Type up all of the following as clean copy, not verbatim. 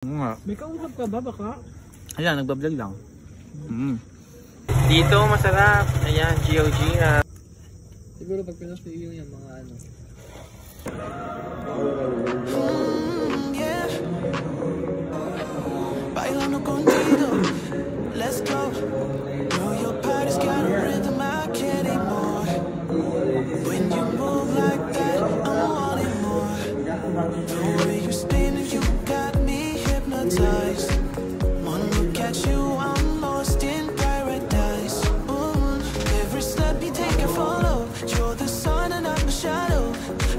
Nga. May kausap ka ba baka? Ayan, nagbablog lang. Dito masarap. Ayan, GOG. Siguro pag pinas yung mga ano. Bailando contigo, let's go. Know your body's got a rhythm I can't ignore. When you move like that, I'm wanting more. The way you spin, you got me hypnotized. One look at you, I'm lost in paradise. Every step you take, I follow. You're the sun and I'm the shadow.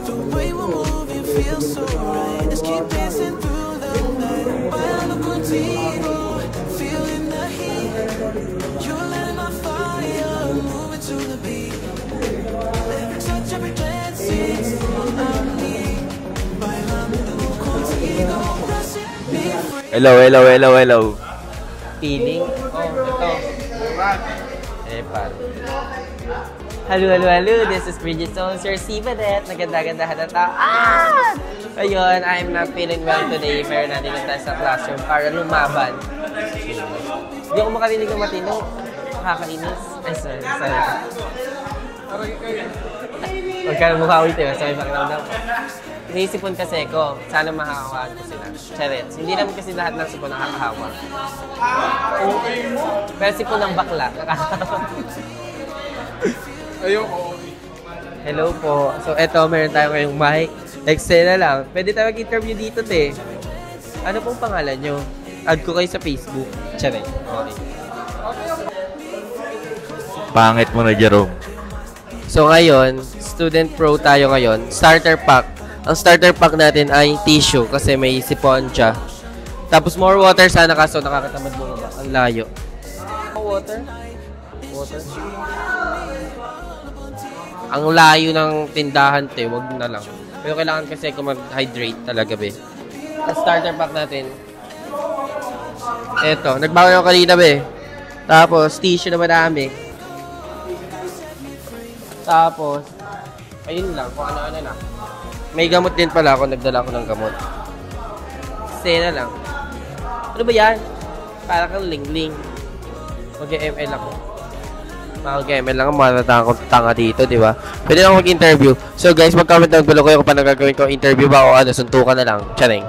The way we're moving feels so right. Let's keep dancing through the night. Bailando contigo, feeling the heat. You're lighting my fire, moving to the beat. Every touch, every glance, it's all I need. Bailando contigo, set me free. Hello. Feeling? Oh, ito. Pal. Hello. This is Bridgestone, Sir Sibadet. Naganda-ganda halata. Ayun, I'm not feeling well today. Pero nandito tayo sa classroom para lumaban. Hindi ako makarinig ng matino. Nakakainis. Ay, sorry. Huwag ka na mukha ulit eh. Sorry, pakiramdam ko. Naisipon kasi ko, sana makakawaan ko sila. Charets. Hindi naman kasi lahat ng sipon nakakahawa. Pero sipon ng bakla, nakakahawa. Ayoko. Hello po. So, eto, meron tayo ngayong mic. Excel na lang. Pwede tayo mag-interview dito, te. Ano pong pangalan nyo? Add ko kayo sa Facebook. Charet. Okay. Pangit mo na, Jerome. So, ngayon, Student Pro tayo ngayon. Starter pack. Ang starter pack natin ay tissue kasi may sipon siya. Tapos more water sana kaso nakakatamad mo ba? Ang layo. Water? Ang layo ng tindahan, te. Wag na lang. Pero kailangan kasi ko mag-hydrate talaga, be. Ang starter pack natin. Eto. Nagbago ako kanina, be. Tapos, tissue na madami. Tapos, ayun lang. Kung ano-ano na. May gamot din pala ako. Nagdala ako ng gamot. Stay na lang. Ano ba yan? Para kang ling-ling. Mag-ML ako. Mag-ML lang. Matatakang ko tanga dito, di ba? Pwede lang mag-interview. So guys, mag-comment down below kayo kung paano gagawin ko interview ba o ano, suntukan na lang. Charing.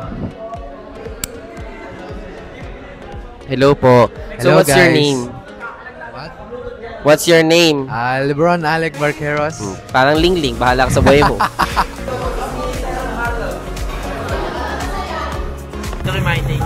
Hello po. So Hello, what's your guys. name? What's your name? Lebron Alec Barqueros. Parang ling-ling. Bahala ka sa buhay mo. Ito rin my name.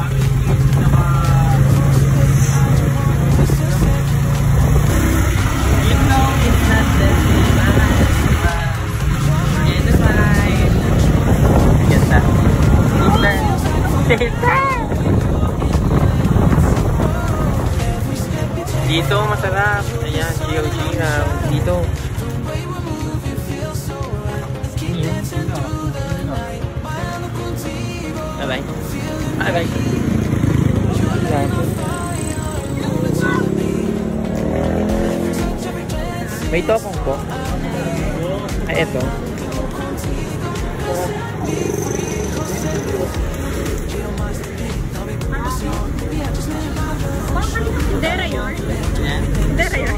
Dito masarap. Ayan, GOG dito. Bye-bye. Bye-bye. May tokong po. Ay, eto. Dera yun? Dera yun?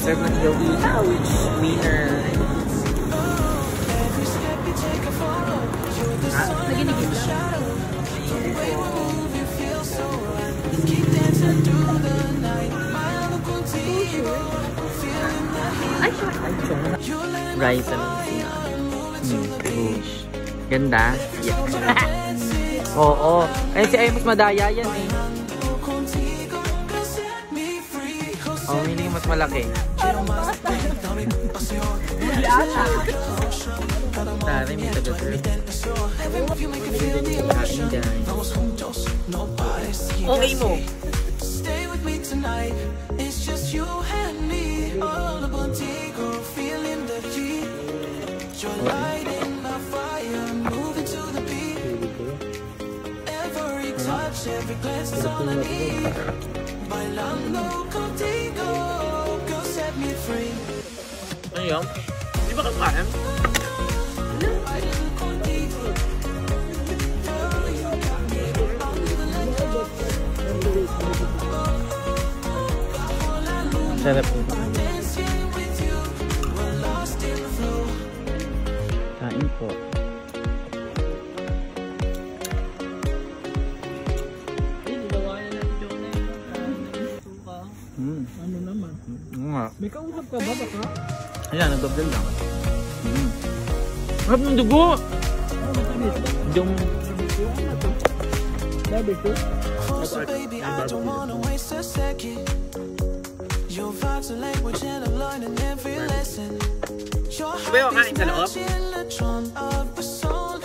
serve ng Joey. Ouch! Winner! Naginigit lang. Ay, Rice and Bush. Ganda? Yeah. Oo. Ay, si Ay mas madaya yan eh. Oh, hindi mas malaki. Tari, may taga-serve. Okay mo. Stay with me tonight. It's just you and me. All the Montego, feeling the heat. You're lighting my fire, moving to the beat. Every touch, every glance is all I need. Bailando contigo, girl, set me free. Ano yun? Di ba kakain? Sarap po. Kain po. Ano naman? Nga. May kausap ka ba baka? Ayan, nagbablog lang. Harap ng dugo! Yung... Sabi ko? So baby, I don't wanna waste a second. Your vibes are language and I'm learning every lesson. Your heart is matching the drum of a song.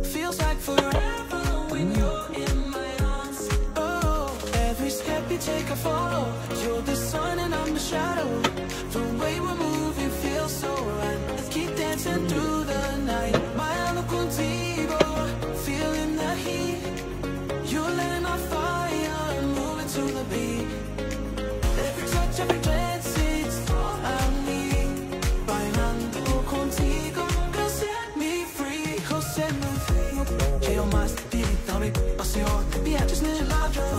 Feels like forever when you're in my arms. Oh, every step you take I follow. You're the sun and I'm the shadow. The way we're moving feels so right. Let's keep dancing through the night. Bailando contigo, feeling the heat. You're letting my fire, moving to the beat. Every touch, every glance, it's all I need. Bailando contigo, girl, set me free, girl, set me free. Que yo más te pido mi pasión. Viajes en el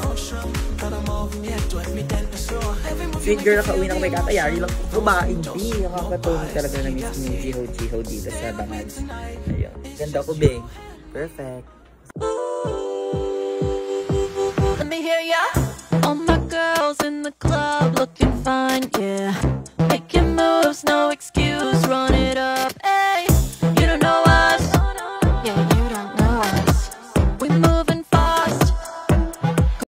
ocean, cada movimiento es mi tentación. Sweet girl, nakauwi na ko may katayari lang. Kumain, di. Nakakatulog talaga na miss ni Jiho dito sa Bangad. Ayun. Ganda ko, Bing. Perfect. Let me hear ya on my